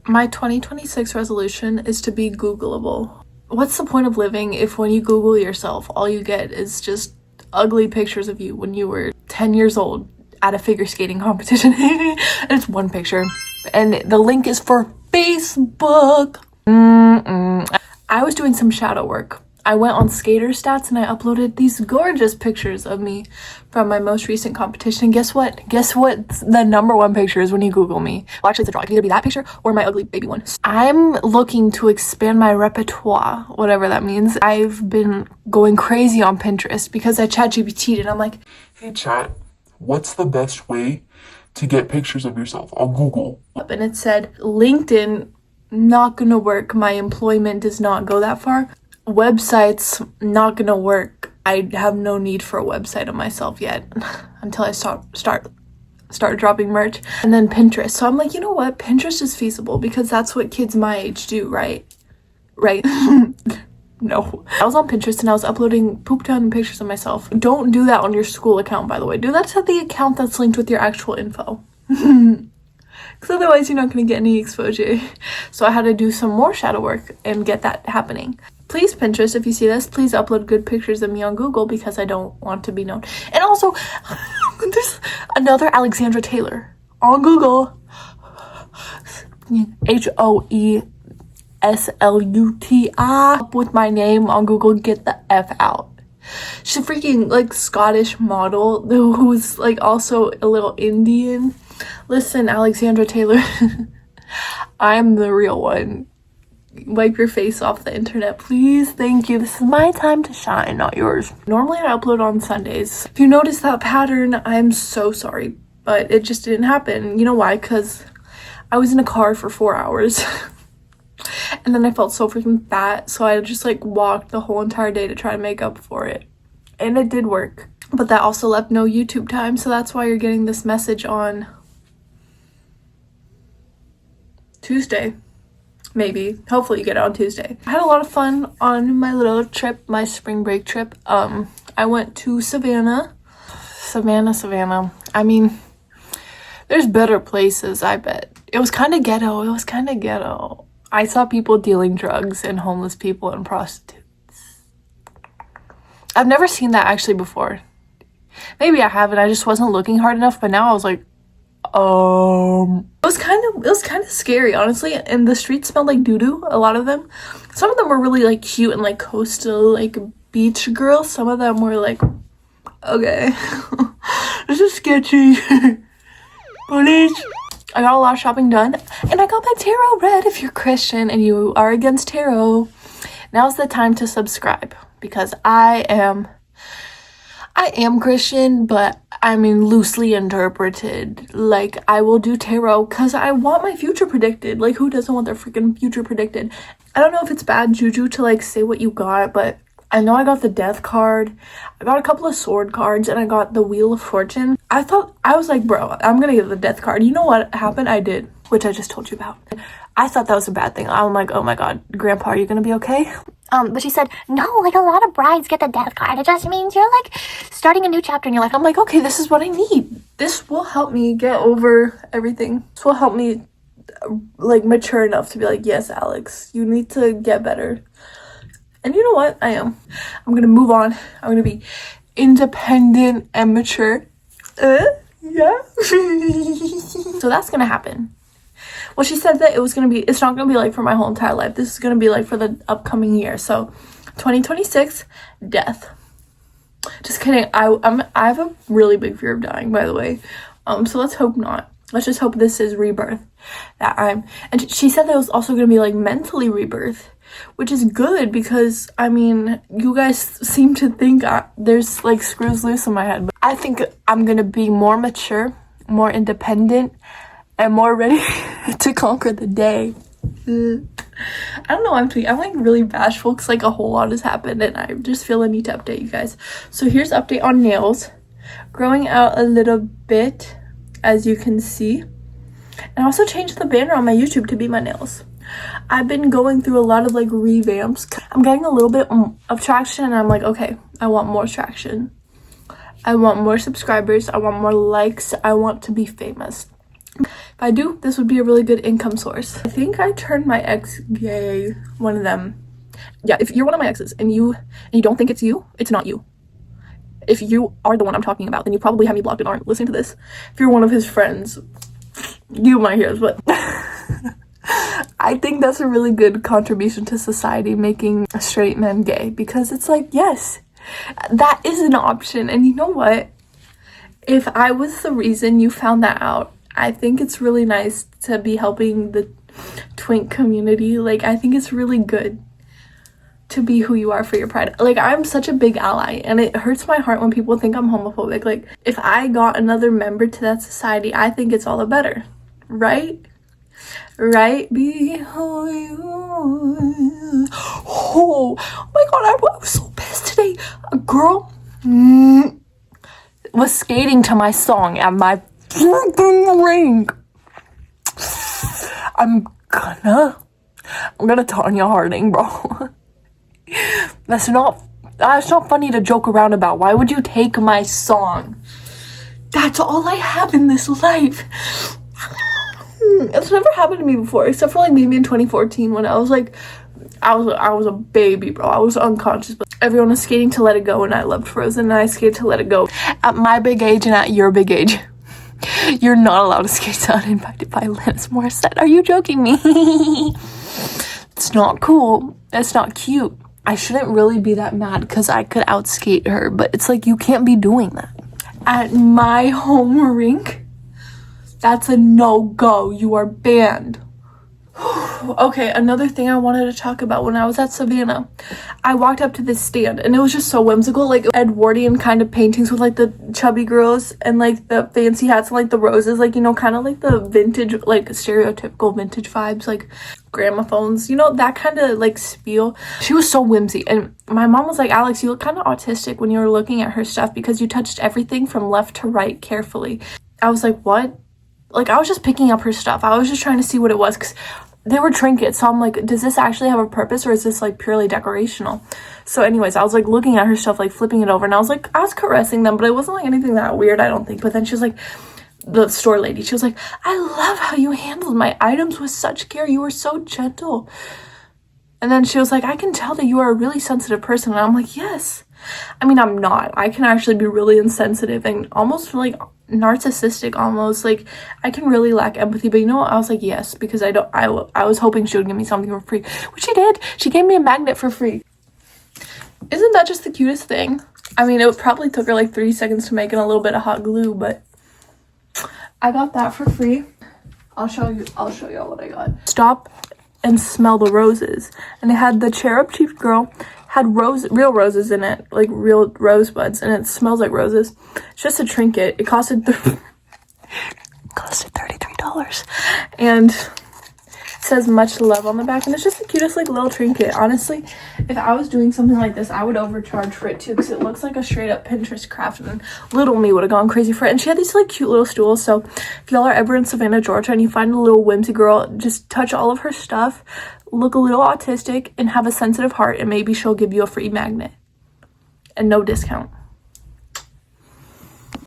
My 2026 resolution is to be Googleable. What's the point of living if when you Google yourself, all you get is just ugly pictures of you when you were 10 years old at a figure skating competition? And it's one picture. And the link is for Facebook. I was doing some shadow work. I went on Skater Stats and I uploaded these gorgeous pictures of me from my most recent competition. And guess what? Guess what the number one picture is when you Google me? Well, actually, it's a draw. It can either be that picture or my ugly baby one. I'm looking to expand my repertoire, whatever that means. I've been going crazy on Pinterest because I ChatGPT'd and I'm like, hey chat, what's the best way to get pictures of yourself on Google? And it said, LinkedIn, not gonna work. My employment does not go that far. Websites, not gonna work. I have no need for a website of myself yet until I start dropping merch. And then Pinterest. So I'm like, you know what? Pinterest is feasible because that's what kids my age do, right? No. I was on Pinterest and I was uploading poop ton pictures of myself. Don't do that on your school account, by the way. Do that to the account that's linked with your actual info. Because otherwise you're not going to get any exposure. So I had to do some more shadow work and get that happening. Please, Pinterest, if you see this, please upload good pictures of me on Google because I don't want to be known. And also, there's another Alexandra Taylor on Google. HOESLUTI with my name on Google. Get the F out. She's a freaking like Scottish model who's like also a little Indian. Listen, Alexandra Taylor, I'm the real one. Wipe your face off the internet, please. Thank you. This is my time to shine, not yours. Normally I upload on Sundays. If you notice that pattern, I'm so sorry, but it just didn't happen. You know why? Because I was in a car for 4 hours and then I felt so freaking fat, so I just like walked the whole entire day to try to make up for it, and it did work. But that also left no YouTube time, so that's why you're getting this message on Tuesday. Maybe. Hopefully you get it on Tuesday. I had a lot of fun on my little trip, my spring break trip. I went to Savannah. I mean, there's better places, I bet. It was kind of ghetto. I saw people dealing drugs and homeless people and prostitutes. I've never seen that actually before. Maybe I haven't. I just wasn't looking hard enough, but now I was like, it was kind of scary, honestly, and the streets smelled like doo-doo, a lot of them. Some of them were really like cute and like coastal, like beach girls. Some of them were like, okay, this is sketchy. Police. I got a lot of shopping done, and I got my tarot read. If you're Christian and you are against tarot, now's the time to subscribe, because I am Christian, but I mean loosely interpreted. Like, I will do tarot because I want my future predicted. Like, who doesn't want their freaking future predicted? I don't know if it's bad juju to like say what you got, but I know I got the death card, I got a couple of sword cards, and I got the wheel of fortune. I was like, bro, I'm gonna get the death card. You know what happened? I did, which I just told you about. I thought that was a bad thing. I'm like, oh my god, grandpa, are you gonna be okay? But she said, no, like a lot of brides get the death card. It just means you're like starting a new chapter in your life. I'm like, okay, this is what I need. This will help me get over everything. This will help me like mature enough to be like, yes, Alex, you need to get better. And you know what? I am. I'm gonna move on. I'm gonna be independent and mature. Yeah. So that's gonna happen. Well, she said that it's not gonna be like for my whole entire life. This is gonna be like for the upcoming year. So 2026, death. Just kidding. I have a really big fear of dying, by the way. So let's hope not. Let's just hope this is rebirth. And she said that it was also gonna be like mentally rebirth, which is good because I mean, you guys seem to think there's like screws loose in my head, but I think I'm gonna be more mature, more independent, and more ready to conquer the day. I don't know, I'm like really bashful because like a whole lot has happened and I just feel I need to update you guys. So here's an update on nails. Growing out a little bit, as you can see. And I also changed the banner on my YouTube to be my nails. I've been going through a lot of like revamps. I'm getting a little bit of traction and I'm like, okay, I want more traction. I want more subscribers. I want more likes. I want to be famous. If I do, this would be a really good income source. I think I turned my ex gay, one of them. Yeah, if you're one of my exes and you don't think it's you, it's not you. If you are the one I'm talking about, then you probably have me blocked and aren't listening to this. If you're one of his friends, you might hear this, but I think that's a really good contribution to society, making straight men gay, because it's like, yes, that is an option. And you know what? If I was the reason you found that out, I think it's really nice to be helping the twink community. Like, I think it's really good to be who you are for your pride. Like, I'm such a big ally, and it hurts my heart when people think I'm homophobic. Like, if I got another member to that society, I think it's all the better, right? Right? Be who you are. Oh my god, I was so pissed today. A girl was skating to my song at my freaking rink. I'm gonna Tanya Harding, bro. That's not funny to joke around about. Why would you take my song? That's all I have in this life. It's never happened to me before, except for like maybe in 2014 when I was a baby, bro. I was unconscious, but everyone was skating to Let It Go, and I loved Frozen, and I skated to Let It Go. At my big age and at your big age, you're not allowed to skate to Uninvited by Alanis Morissette. Are you joking me? It's not cool. It's not cute. I shouldn't really be that mad because I could outskate her, but it's like, you can't be doing that. At my home rink, that's a no-go. You are banned. Okay, another thing I wanted to talk about, when I was at Savannah, I walked up to this stand and it was just so whimsical, like Edwardian kind of paintings with like the chubby girls and like the fancy hats and like the roses, like, you know, kind of like the vintage, like stereotypical vintage vibes, like gramophones, you know, that kind of like spiel. She was so whimsy, and my mom was like, Alex, you look kind of autistic when you were looking at her stuff because you touched everything from left to right carefully. I was like, what? Like, I was just picking up her stuff. I was just trying to see what it was, because they were trinkets. So I'm like, does this actually have a purpose, or is this like purely decorational? So anyways, I was like looking at her stuff, like flipping it over, and I was caressing them, but it wasn't like anything that weird, I don't think. But then she was like, the store lady, she was like, I love how you handled my items with such care. You were so gentle. And then she was like, I can tell that you are a really sensitive person. And I'm like, yes. I mean, I'm not. I can actually be really insensitive and almost like narcissistic almost. Like, I can really lack empathy. But you know what? I was like, yes, because I was hoping she would give me something for free, which she did. She gave me a magnet for free. Isn't that just the cutest thing? I mean, it probably took her like 3 seconds to make and a little bit of hot glue, but I got that for free. I'll show y'all what I got. Stop and smell the roses. And it had the cherub chief girl, had real roses in it, like real rosebuds, and it smells like roses. It's just a trinket. It costed $33. And it says much love on the back, and it's just the cutest like little trinket. Honestly, if I was doing something like this, I would overcharge for it too, because it looks like a straight up Pinterest craft, and little me would have gone crazy for it. And she had these like cute little stools, so if y'all are ever in Savannah, Georgia, and you find a little whimsy girl, just touch all of her stuff, look a little autistic, and have a sensitive heart, and maybe she'll give you a free magnet and no discount.